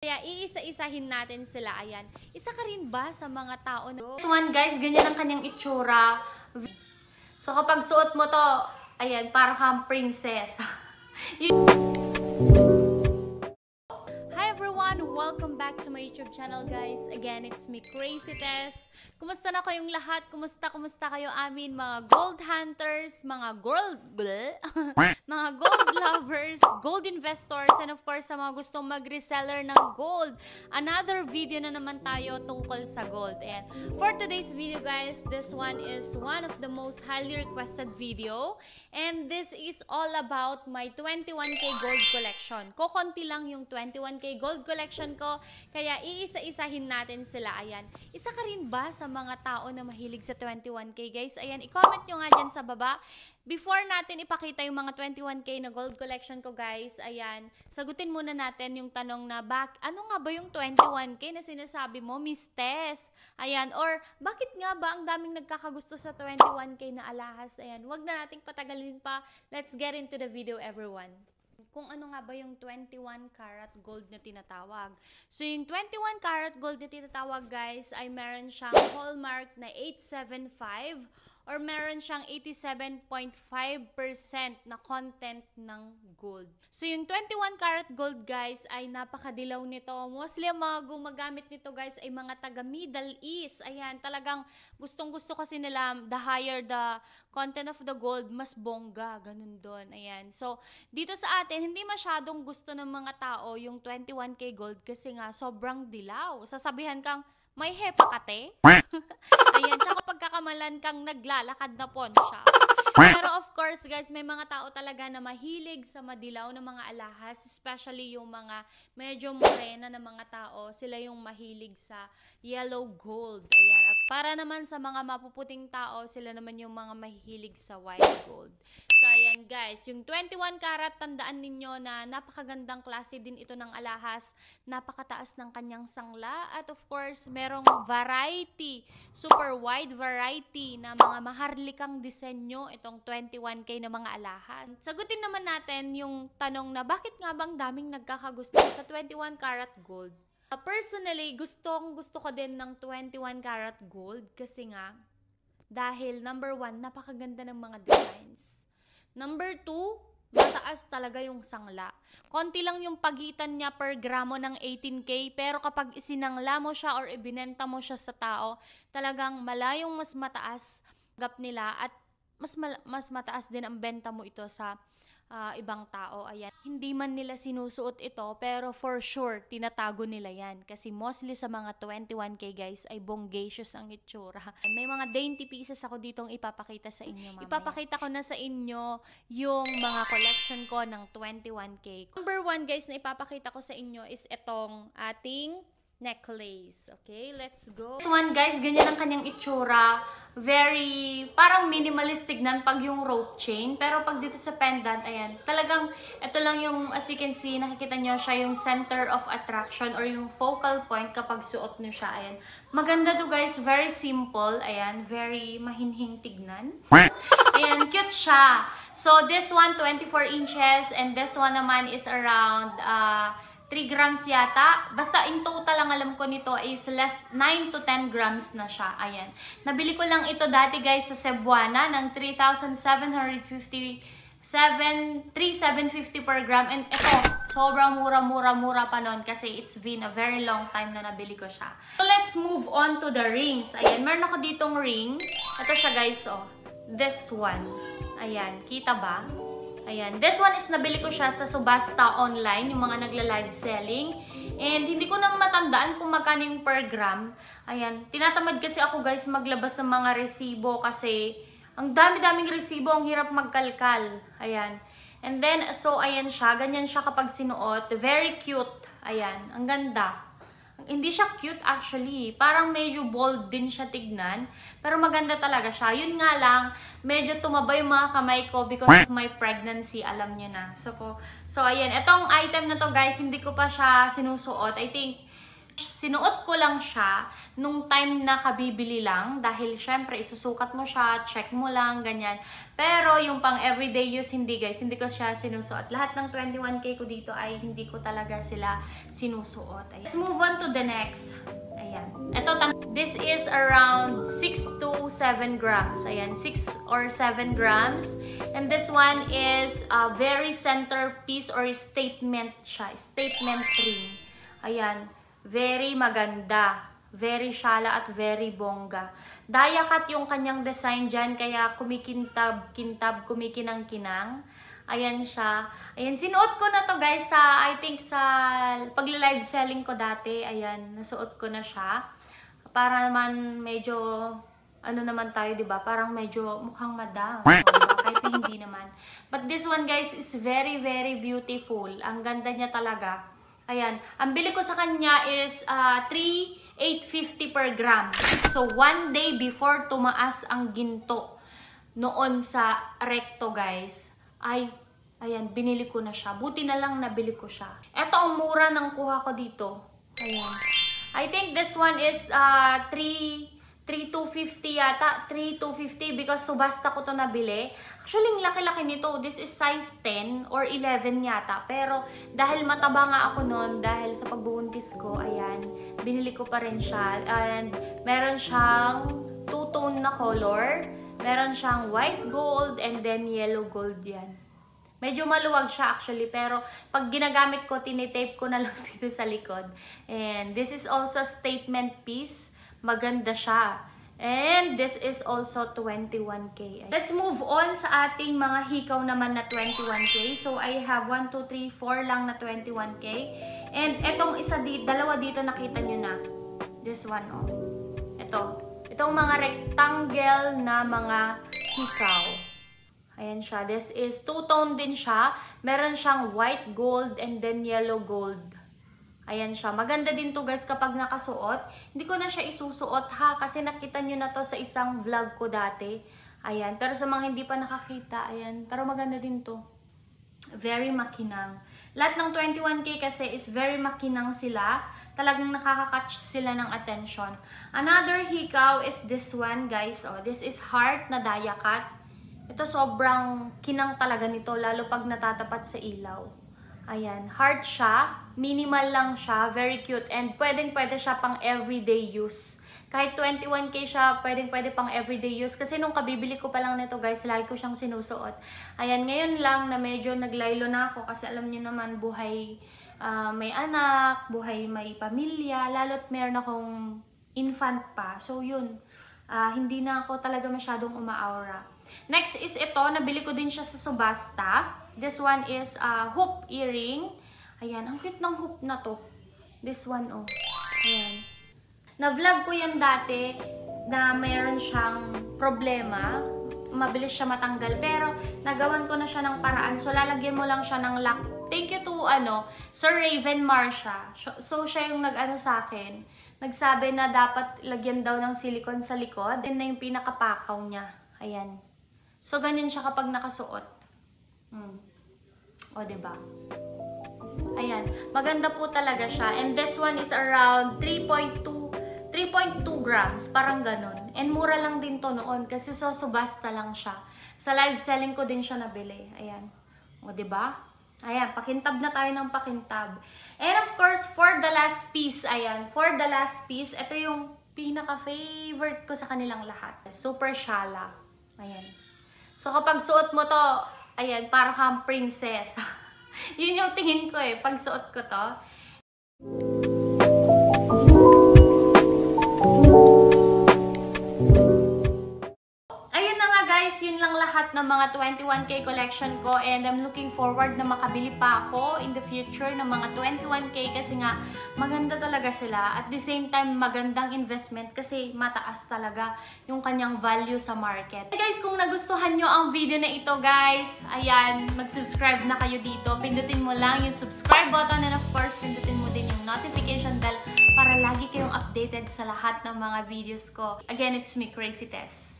Kaya iisa-isahin natin sila. Ayan. Isa ka rin ba sa mga tao na... This one guys, ganyan ang kanyang itsura. So kapag suot mo to, ayan, para kang princess. Hi everyone! Welcome back to my YouTube channel guys. Again, it's me, Crazy Tess. Kumusta na kayong lahat? Kumusta kayo amin mga gold hunters, mga gold lovers, gold investors, and of course sa mga gustong mag-reseller ng gold. Another video na naman tayo tungkol sa gold. And for today's video guys, this one is one of the most highly requested video. And this is all about my 21K gold collection. Kokonti lang yung 21K gold collection ko, kaya iisa-isahin natin sila. Ayan. Isa ka rin ba sa mga tao na mahilig sa 21K guys? Ayan, i-comment nyo nga dyan sa baba. Before natin ipakita yung mga 21K na gold collection ko guys, ayan, sagutin muna natin yung tanong na ano nga ba yung 21K na sinasabi mo, Miss Tess? Ayan, or bakit nga ba ang daming nagkakagusto sa 21K na alahas? Ayan, wag na nating patagalin pa. Let's get into the video everyone. Kung ano nga ba yung 21 karat gold na tinatawag. So, yung 21 karat gold na tinatawag, guys, ay meron siyang hallmark na 875 or meron siyang 87.5% na content ng gold. So, yung 21 karat gold, guys, ay napakadilaw nito. Mostly, ang mga gumagamit nito, guys, ay mga taga Middle East. Ayan, talagang gustong-gusto kasi nila, the higher the content of the gold, mas bongga. Ganun doon. Ayan. So, dito sa atin, hindi masyadong gusto ng mga tao yung 21K gold kasi nga, sobrang dilaw. Sasabihan kang, may hepa ka, te? Ayan, tsaka pagkakamalan kang naglalakad na ponsya. Pero of course, guys, may mga tao talaga na mahilig sa madilaw na mga alahas, especially yung mga medyo morena na mga tao, sila yung mahilig sa yellow gold. Ayan, at para naman sa mga mapuputing tao, sila naman yung mga mahilig sa white gold. So, ayan guys, yung 21 karat, tandaan ninyo na napakagandang klase din ito ng alahas, napakataas ng kanyang sangla, at of course, merong variety, super wide variety na mga maharlikang disenyo itong 21K na mga alahas. Sagutin naman natin yung tanong na bakit nga bang daming nagkakagusto sa 21 karat gold? Personally, gusto ko din ng 21 karat gold kasi nga, dahil number 1, napakaganda ng mga designs. Number 2, mataas talaga yung sangla. Konti lang yung pagitan niya per gramo ng 18K, pero kapag isinangla mo siya or ibinenta mo siya sa tao, talagang malayong mas mataas gap nila at mas mataas din ang benta mo ito sa ibang tao. Ayan. Hindi man nila sinusuot ito, pero for sure, tinatago nila yan. Kasi mostly sa mga 21K guys, ay bonggacious ang itsura. May mga dainty pieces ako ditong ipapakita sa inyo mamaya. Ipapakita ko na sa inyo yung mga collection ko ng 21K. Number 1 guys na ipapakita ko sa inyo is itong ating necklace. Okay, let's go. This one guys, ganyan ang kanyang itsura. Very, parang minimalist tignan pag yung rope chain. Pero pag dito sa pendant, ayan, talagang, ito lang yung, as you can see, nakikita nyo siya yung center of attraction or yung focal point kapag suot nyo siya. Ayan. Maganda to guys, very simple. Ayan, very mahinhing tignan. Ayan, cute siya. So, this one, 24 inches. And this one naman is around, 3 grams yata. Basta in total ang alam ko nito is 9 to 10 grams na siya. Ayan. Nabili ko lang ito dati guys sa Cebuana ng 3,750 per gram. And ito, sobrang mura pa nun kasi it's been a very long time na nabili ko siya. So let's move on to the rings. Ayan, meron ako ditong ring. Ito siya guys, oh. This one. Ayan, kita ba? Ayan. This one is nabili ko siya sa Subasta online, yung mga nagla-live selling. And hindi ko na matandaan kung magkano yung per gram. Ayan. Tinatamad kasi ako guys maglabas ng mga resibo kasi ang dami-daming resibo, ang hirap magkalkal. Ayan. And then, so ayan siya. Ganyan siya kapag sinuot. Very cute. Ayan. Ang ganda. Hindi siya cute actually. Parang medyo bold din siya tignan. Pero maganda talaga siya. Yun nga lang, medyo tumaba yung mga kamay ko because of my pregnancy. Alam niyo na. So ayan. Itong item na to guys, hindi ko pa siya sinusuot. I think Sinuot ko lang siya nung time na kabibili lang dahil syempre isusukat mo siya, check mo lang, ganyan. Pero yung pang everyday use, hindi guys, hindi ko siya sinusuot. Lahat ng 21K ko dito ay hindi ko talaga sila sinusuot. Ayan. Let's move on to the next. Ayan. Ito, this is around 6 to 7 grams. Ayan, 6 or 7 grams. And this one is a very centerpiece or statement siya. Statement ring. Ayan. Very maganda. Very shala at very bongga. Diacut yung kanyang design dyan, kaya kumikintab, kumikinang-kinang. Ayan siya. Ayan, sinuot ko na to guys sa, I think sa pagla-live selling ko dati. Ayan, nasuot ko na siya. Para naman medyo, ano naman tayo, diba? Parang medyo mukhang madam. So, diba? Kahit na hindi naman. But this one guys is very, very beautiful. Ang ganda niya talaga. Ayan, ang bili ko sa kanya is 3,850 per gram. So, one day before tumaas ang ginto noon sa recto guys, ay, ayan, binili ko na siya. Buti na lang nabili ko siya. Ito ang mura ng kuha ko dito. Ayan. I think this one is 3,250 yata. 3,250 because subasta ko to nabili. Actually, laki-laki nito. This is size 10 or 11 yata. Pero dahil mataba nga ako noon, dahil sa pagbubuntis ko, ayan, binili ko pa rin siya. And meron siyang two-tone na color. Meron siyang white gold and then yellow gold yan. Medyo maluwag siya actually, pero pag ginagamit ko, tinitape ko na lang dito sa likod. And this is also statement piece. Maganda siya. And this is also 21K. Let's move on sa ating mga hikaw naman na 21K. So, I have 1, 2, 3, 4 lang na 21K. And etong dalawa dito nakita nyo na. This one, oh. Itong mga rectangle na mga hikaw. Ayan siya. This is two-tone din siya. Meron siyang white gold and then yellow gold. Ayan siya. Maganda din to guys kapag nakasuot. Hindi ko na siya isusuot ha. Kasi nakita nyo na to sa isang vlog ko dati. Ayan. Pero sa mga hindi pa nakakita, ayan. Pero maganda din to. Very makinang. Lahat ng 21K kasi is very makinang sila. Talagang nakaka-catch sila ng attention. Another hikaw is this one guys. Oh, this is heart na diacut. Ito sobrang kinang talaga nito. Lalo pag natatapat sa ilaw. Ayan, heart siya, minimal lang siya, very cute, and pwede siya pang everyday use. Kahit 21K siya, pwede pang everyday use. Kasi nung kabibili ko pa lang nito guys, lagi ko siyang sinusuot. Ayan, ngayon lang na medyo naglaylo na ako kasi alam niyo naman, buhay may anak, buhay may pamilya, lalo't meron akong infant pa. So yun, hindi na ako talaga masyadong umaaura. Next is ito, nabili ko din siya sa subasta. This one is hoop earring. Ayan, ang cute ng hoop na to. This one, oh. Ayan. Na-vlog ko yan dati na mayroon siyang problema. Mabilis siya matanggal. Pero, nagawan ko na siya ng paraan. So, lalagyan mo lang siya ng lock. Thank you to, Sir Raven Marsha. So, siya yung nag-ano sa akin. Nagsabi na dapat lagyan daw ng silicone sa likod. Yan na yung pinakapakaw niya. Ayan. So, ganyan siya kapag nakasuot. O, diba? Ayan. Maganda po talaga siya. And this one is around 3.2 grams. Parang ganun. And mura lang din to noon. Kasi so, subasta lang siya. Sa live selling ko din siya nabili. Ayan. O, diba? Ayan. Pakintab na tayo ng pakintab. And of course, for the last piece, ayan. For the last piece, ito yung pinaka-favorite ko sa kanilang lahat. Super shala. Ayan. So, kapag suot mo to, ayan, para kang princess. Yun yung tingin ko pag suot ko to. Ayun na nga guys, yun lang lahat ng mga 21K collection ko. And I'm looking forward na makabili pa ako in the future ng mga 21K kasi nga maganda talaga sila. At the same time, magandang investment kasi mataas talaga yung kanyang value sa market. Hey guys, kung nagustuhan nyo ang video na ito guys, ayan, mag-subscribe na kayo dito. Pindutin mo lang yung subscribe button and of course, pindutin mo din yung notification bell para lagi kayong updated sa lahat ng mga videos ko. Again, it's me, Crazy Tess.